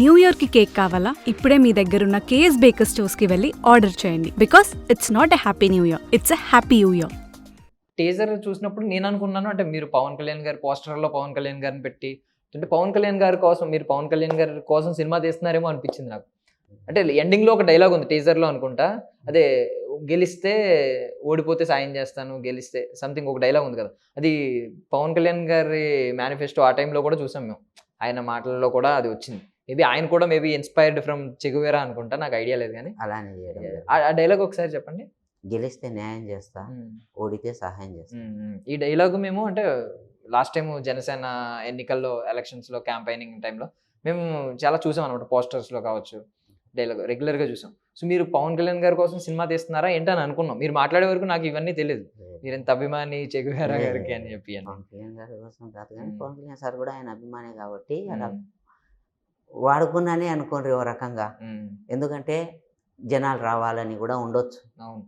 New ఇయర్కి cake కావాలా? ఇప్పుడే మీ దగ్గరున్న కేఎస్ బేకర్ స్టోర్స్కి వెళ్ళి ఆర్డర్ చేయండి. Because it's not a happy new year, it's a happy new year. Teaser చూసినప్పుడు నేను అనుకున్నాను అంటే మీరు పవన్ కళ్యాణ్ గారి పోస్టర్లో పవన్ కళ్యాణ్ గారిని పెట్టి అంటే పవన్ కళ్యాణ్ గారి కోసం మీరు పవన్ కళ్యాణ్ గారి కోసం సినిమా తీస్తున్నారేమో అనిపించింది నాకు. అంటే ఎండింగ్లో ఒక డైలాగ్ ఉంది టీజర్లో అనుకుంటా, అదే గెలిస్తే ఓడిపోతే సాయం చేస్తాను, గెలిస్తే సంథింగ్ ఒక డైలాగ్ ఉంది కదా, అది పవన్ కళ్యాణ్ గారి మేనిఫెస్టో ఆ టైంలో కూడా చూసాం మేము. ఆయన మాటల్లో కూడా అది వచ్చింది. మేబీ ఆయన కూడా మేబీ ఇన్స్పైర్డ్ ఫ్రమ్ చెగువేరా అనుకుంటా, నాకు ఐడియా లేదు కానీ అలానే చేయడం లేదు. ఆ డైలాగ్ ఒకసారి చెప్పండి. గెలిస్తే న్యాయం చేస్తా, ఓడితే సహాయం చేస్తా. ఈ డైలాగ్ మేము అంటే లాస్ట్ టైం జనసేన ఎన్నికల్లో ఎలక్షన్స్లో క్యాంపైనింగ్ టైంలో మేము చాలా చూసాం అనమాట, పోస్టర్స్లో కావచ్చు, డైలాగ్ రెగ్యులర్గా చూసాం. సో మీరు పవన్ కళ్యాణ్ గారి కోసం సినిమా తీస్తున్నారా ఏంటని అనుకున్నాం. మీరు మాట్లాడే వరకు నాకు ఇవన్నీ తెలియదు, మీరు ఎంత అభిమాని చెగువేరా గారికి అని చెప్పి. పవన్ కళ్యాణ్ గారి కోసం కాదు కానీ పవన్ కళ్యాణ్ సార్ కూడా ఆయన అభిమానే కాబట్టి అలా వాడుకున్నానే అనుకోండి ఓ రకంగా. ఎందుకంటే జనాలు రావాలని కూడా ఉండొచ్చు. అవును,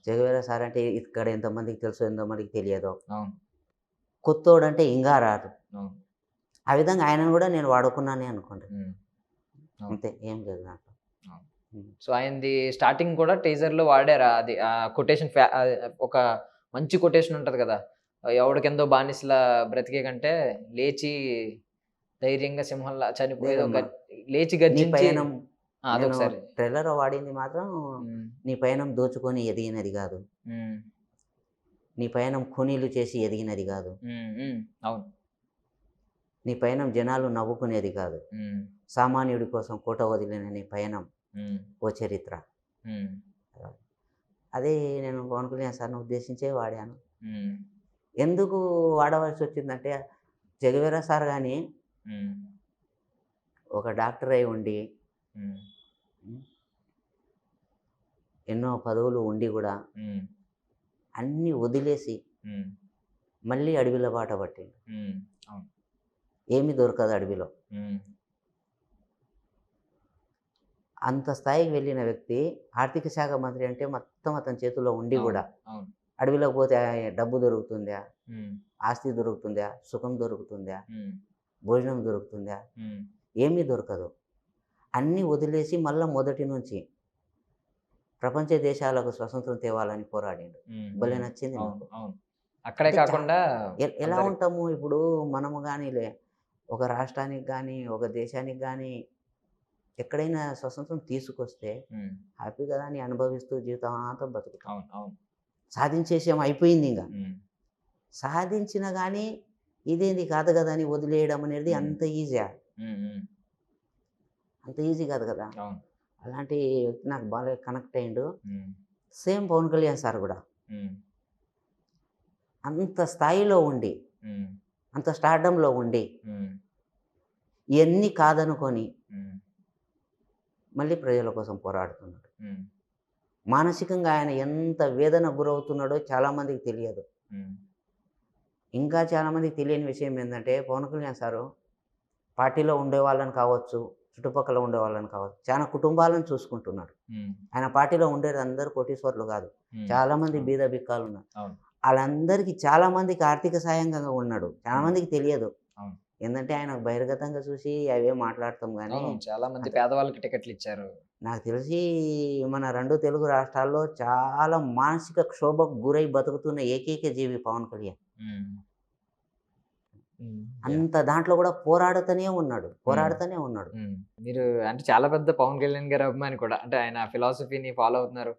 చెగువేరా సార్ అంటే ఇక్కడ ఎంతమందికి తెలుసు ఎంతమందికి తెలియదు. అవును, కొత్తోడు అంటే ఇంకా రాదు. అవును. ఆ విధంగా ఆయనను కూడా నేను వాడుకున్నానే అనుకోండి, అంతే, ఏం లేదు దాంట్లో. సో ఆయనది స్టార్టింగ్ కూడా టీజర్లో వాడారా, అది కొటేషన్ ఒక మంచి కొటేషన్ ఉంటుంది కదా, ఎవడికెందో బానిసలా బ్రతికే కంటే లేచి ధైర్యంగా సింహంలా చనిపోయేదో లేచి గర్జించి. అదొకసారి ట్రైలర్ వాడింది మాత్రం నీ పయనం దోచుకొని ఎదిగినది కాదు, నీ పయనం ఖూనీలు చేసి ఎదిగినది కాదు, అవును, నీ పయనం జనాలు నవ్వుకునేది కాదు, సామాన్యుడి కోసం కోట వదిలిన నీ పయనం ఓ చరిత్ర. అదే నేను పవన్ కళ్యాణ్ సార్ని ఉద్దేశించే వాడాను. ఎందుకు వాడవలసి వచ్చిందంటే చెగువేరా సార్ కానీ ఒక డాక్టర్ అయి ఉండి ఎన్నో పదవులు ఉండి కూడా అన్నీ వదిలేసి మళ్ళీ అడవిలో బాట పట్టిండు. ఏమీ దొరకదు అడవిలో. అంత స్థాయికి వెళ్ళిన వ్యక్తి ఆర్థిక శాఖ మంత్రి అంటే మొత్తం అతని చేతుల్లో ఉండి కూడా అడవిలోకి పోతే డబ్బు దొరుకుతుందా, ఆస్తి దొరుకుతుందా, సుఖం దొరుకుతుందా, భోజనం దొరుకుతుందా, ఏమీ దొరకదు. అన్నీ వదిలేసి మళ్ళీ మొదటి నుంచి ప్రపంచ దేశాలకు స్వతంత్రం తేవాలని పోరాడిండు. భలే నచ్చింది నాకు. అక్కడే కాకుండా ఎలా ఉంటాము ఇప్పుడు మనము కానీ ఒక రాష్ట్రానికి కానీ ఒక దేశానికి కానీ ఎక్కడైనా స్వతంత్రం తీసుకొస్తే హ్యాపీగా దాన్ని అనుభవిస్తూ జీవితాంతం బతుకుతాం. సాధించేసాం, అయిపోయింది. ఇంకా సాధించిన కానీ ఇదేంది కాదు కదా అని వదిలేయడం అనేది అంత ఈజీయా? అంత ఈజీ కాదు కదా. అలాంటి వ్యక్తి నాకు బాగా కనెక్ట్ అయ్యిండు. సేమ్ పవన్ కళ్యాణ్ సార్ కూడా అంత స్థాయిలో ఉండి అంత స్టార్డంలో ఉండి ఇవన్నీ కాదనుకొని మళ్ళీ ప్రజల కోసం పోరాడుతున్నాడు. మానసికంగా ఆయన ఎంత వేదన గురవుతున్నాడో చాలామందికి తెలియదు. ఇంకా చాలామందికి తెలియని విషయం ఏంటంటే పవన్ కళ్యాణ్ సారు పార్టీలో ఉండే వాళ్ళని కావచ్చు, చుట్టుపక్కల ఉండే వాళ్ళని కావచ్చు, చాలా కుటుంబాలను చూసుకుంటున్నాడు. ఆయన పార్టీలో ఉండేది అందరూ కోటీశ్వర్లు కాదు, చాలామంది బీద బిక్కాలు ఉన్నారు. వాళ్ళందరికీ చాలామందికి ఆర్థిక సాయంగా ఉన్నాడు. చాలామందికి తెలియదు. ఏంటంటే ఆయన బహిర్గతంగా చూసి అవే మాట్లాడతాం కానీ చాలా మంది పేదవాళ్ళకి టికెట్లు ఇచ్చారు. నాకు తెలిసి మన 2 తెలుగు రాష్ట్రాల్లో చాలా మానసిక క్షోభకు గురై బతుకుతున్న ఏకైక జీవి పవన్ కళ్యాణ్. అంత దాంట్లో కూడా పోరాడుతూనే ఉన్నాడు. మీరు అంటే చాలా పెద్ద పవన్ కళ్యాణ్ గారి అభిమాని కూడా, అంటే ఆయన ఫిలాసఫీని ఫాలో అవుతున్నారు.